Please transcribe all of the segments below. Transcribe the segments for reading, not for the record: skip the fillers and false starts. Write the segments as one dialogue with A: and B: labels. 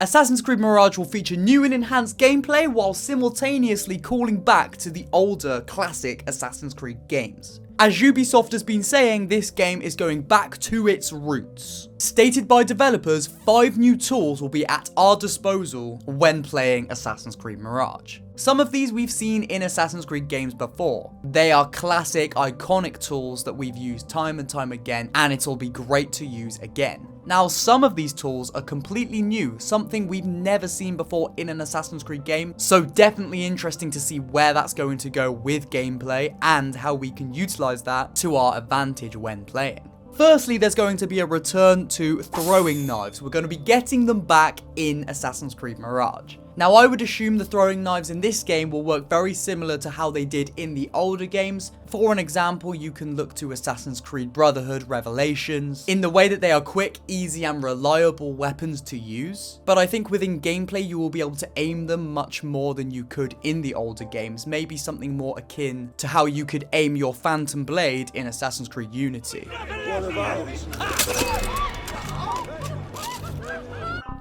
A: Assassin's Creed Mirage will feature new and enhanced gameplay while simultaneously calling back to the older classic Assassin's Creed games. As Ubisoft has been saying, this game is going back to its roots. Stated by developers, 5 new tools will be at our disposal when playing Assassin's Creed Mirage. Some of these we've seen in Assassin's Creed games before. They are classic, iconic tools that we've used time and time again, and it'll be great to use again. Now, some of these tools are completely new, something we've never seen before in an Assassin's Creed game, so definitely interesting to see where that's going to go with gameplay and how we can utilize that to our advantage when playing. Firstly, there's going to be a return to throwing knives. We're going to be getting them back in Assassin's Creed Mirage. Now, I would assume the throwing knives in this game will work very similar to how they did in the older games. For an example, you can look to Assassin's Creed Brotherhood Revelations, in the way that they are quick, easy, and reliable weapons to use. But I think within gameplay, you will be able to aim them much more than you could in the older games. Maybe something more akin to how you could aim your Phantom Blade in Assassin's Creed Unity.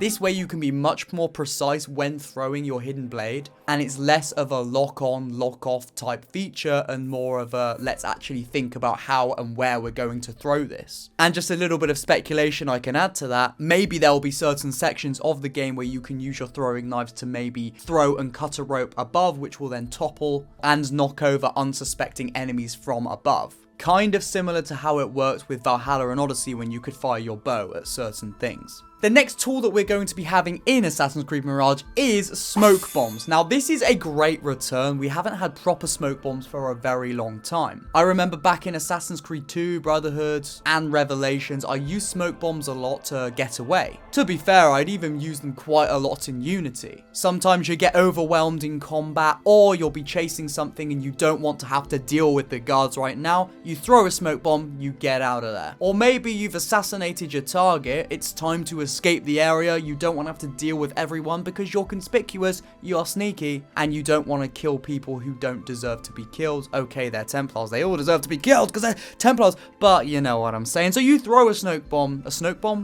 A: This way you can be much more precise when throwing your hidden blade, and it's less of a lock-on, lock-off type feature and more of a let's actually think about how and where we're going to throw this. And just a little bit of speculation I can add to that, maybe there will be certain sections of the game where you can use your throwing knives to maybe throw and cut a rope above, which will then topple and knock over unsuspecting enemies from above. Kind of similar to how it worked with Valhalla and Odyssey when you could fire your bow at certain things. The next tool that we're going to be having in Assassin's Creed Mirage is smoke bombs. Now, this is a great return. We haven't had proper smoke bombs for a very long time. I remember back in Assassin's Creed 2, Brotherhood, and Revelations, I used smoke bombs a lot to get away. To be fair, I'd even use them quite a lot in Unity. Sometimes you get overwhelmed in combat, or you'll be chasing something and you don't want to have to deal with the guards right now. You throw a smoke bomb, you get out of there. Or maybe you've assassinated your target, it's time to escape the area, you don't want to have to deal with everyone because you're conspicuous, you're sneaky, and you don't want to kill people who don't deserve to be killed. Okay, they're Templars, they all deserve to be killed because they're Templars, but you know what I'm saying. So you throw a smoke bomb,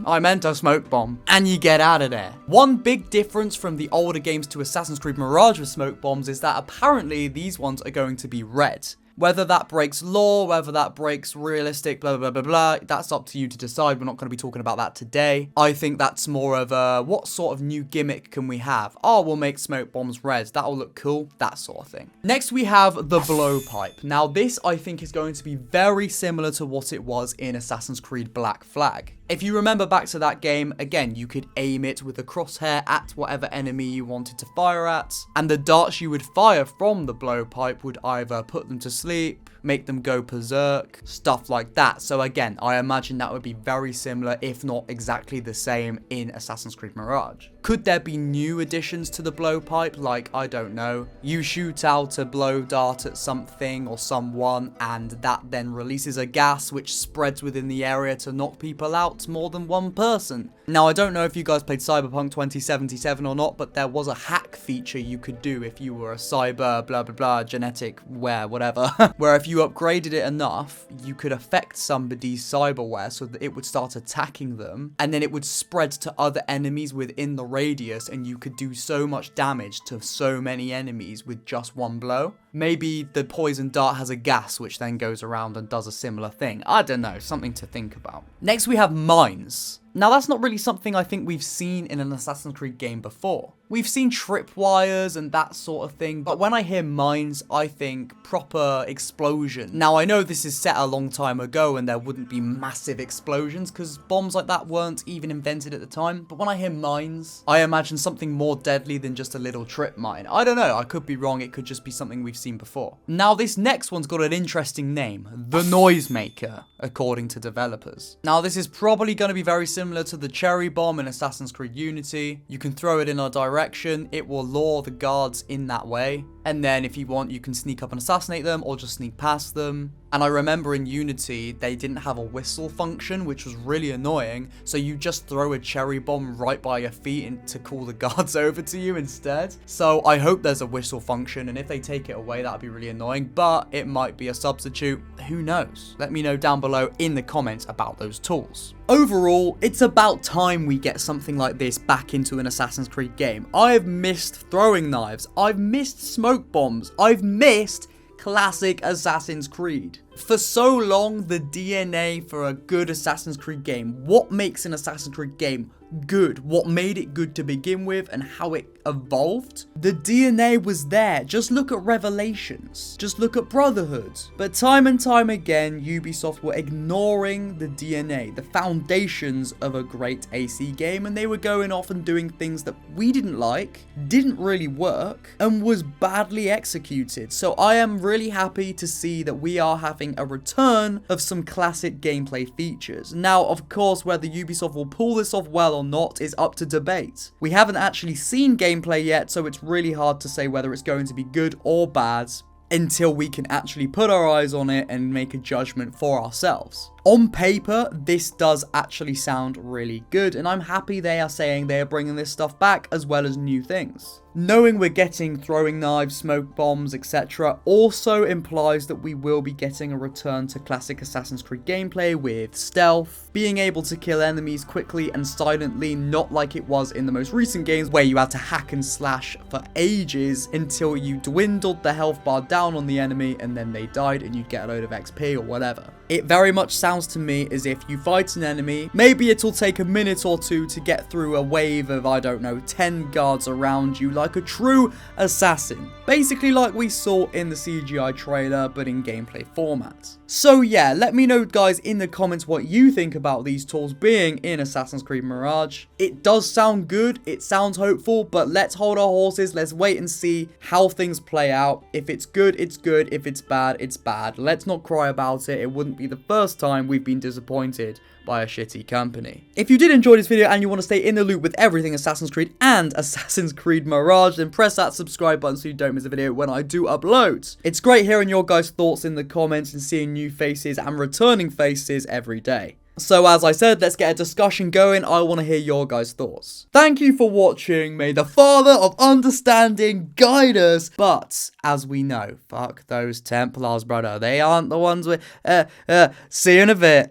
A: I meant a smoke bomb, and you get out of there. One big difference from the older games to Assassin's Creed Mirage with smoke bombs is that apparently these ones are going to be red. Whether that breaks lore, whether that breaks realistic, blah, blah, blah, blah, that's up to you to decide. We're not going to be talking about that today. I think that's more of a, what sort of new gimmick can we have? Oh, we'll make smoke bombs red. That'll look cool. That sort of thing. Next, we have the Blowpipe. Now, this, I think, is going to be very similar to what it was in Assassin's Creed Black Flag. If you remember back to that game, again, you could aim it with a crosshair at whatever enemy you wanted to fire at, and the darts you would fire from the blowpipe would either put them to sleep, make them go berserk, stuff like that. So again, I imagine that would be very similar, if not exactly the same, in Assassin's Creed Mirage. Could there be new additions to the blowpipe? Like, I don't know, you shoot out a blow dart at something or someone, and that then releases a gas which spreads within the area to knock people out more than one person. Now, I don't know if you guys played Cyberpunk 2077 or not, but there was a hack feature you could do if you were a cyber blah blah blah genetic whatever, where if you upgraded it enough, you could affect somebody's cyberware so that it would start attacking them, and then it would spread to other enemies within the radius, and you could do so much damage to so many enemies with just one blow. Maybe the poison dart has a gas which then goes around and does a similar thing. I don't know, something to think about. Next, we have mines. Now, that's not really something I think we've seen in an Assassin's Creed game before. We've seen tripwires and that sort of thing, but when I hear mines, I think proper explosion. Now, I know this is set a long time ago and there wouldn't be massive explosions because bombs like that weren't even invented at the time, but when I hear mines, I imagine something more deadly than just a little trip mine. I don't know, I could be wrong, it could just be something we've seen before. Now, this next one's got an interesting name, the Noisemaker, according to developers. Now, this is probably going to be very similar to the cherry bomb in Assassin's Creed Unity. You can throw it in a direction, it will lure the guards in that way, and then if you want, you can sneak up and assassinate them or just sneak past them. And I remember in Unity, they didn't have a whistle function, which was really annoying. So you just throw a cherry bomb right by your feet and to call the guards over to you instead. So I hope there's a whistle function, and if they take it away, that'd be really annoying, but it might be a substitute. Who knows? Let me know down below in the comments about those tools. Overall, it's about time we get something like this back into an Assassin's Creed game. I've missed throwing knives. I've missed smoke bombs. I've missed classic Assassin's Creed. For so long, the DNA for a good Assassin's Creed game, what makes an Assassin's Creed game good, what made it good to begin with, and how it evolved, the DNA was there. Just look at Revelations, just look at Brotherhood. But time and time again, Ubisoft were ignoring the DNA, the foundations of a great AC game, and they were going off and doing things that we didn't like, didn't really work, and was badly executed. So I am really happy to see that we are having a return of some classic gameplay features. Now, of course, whether Ubisoft will pull this off well or not is up to debate. We haven't actually seen gameplay yet, so it's really hard to say whether it's going to be good or bad until we can actually put our eyes on it and make a judgment for ourselves. On paper, this does actually sound really good, and I'm happy they are saying they are bringing this stuff back as well as new things. Knowing we're getting throwing knives, smoke bombs, etc. also implies that we will be getting a return to classic Assassin's Creed gameplay with stealth, being able to kill enemies quickly and silently, not like it was in the most recent games where you had to hack and slash for ages until you dwindled the health bar down on the enemy and then they died and you'd get a load of XP or whatever. It very much sounds to me as if you fight an enemy, maybe it'll take a minute or two to get through a wave of, I don't know, 10 guards around you like a true assassin. Basically like we saw in the CGI trailer, but in gameplay format. So yeah, let me know guys in the comments what you think about these tools being in Assassin's Creed Mirage. It does sound good, it sounds hopeful, but let's hold our horses, let's wait and see how things play out. If it's good, it's good. If it's bad, it's bad. Let's not cry about it. It wouldn't be the first time we've been disappointed by a shitty company. If you did enjoy this video and you want to stay in the loop with everything Assassin's Creed and Assassin's Creed Mirage, then press that subscribe button so you don't miss a video when I do upload. It's great hearing your guys' thoughts in the comments and seeing new faces and returning faces every day. So as I said, let's get a discussion going. I want to hear your guys' thoughts. Thank you for watching. May the Father of Understanding guide us. But as we know, fuck those Templars, brother. They aren't the ones we... see you in a bit.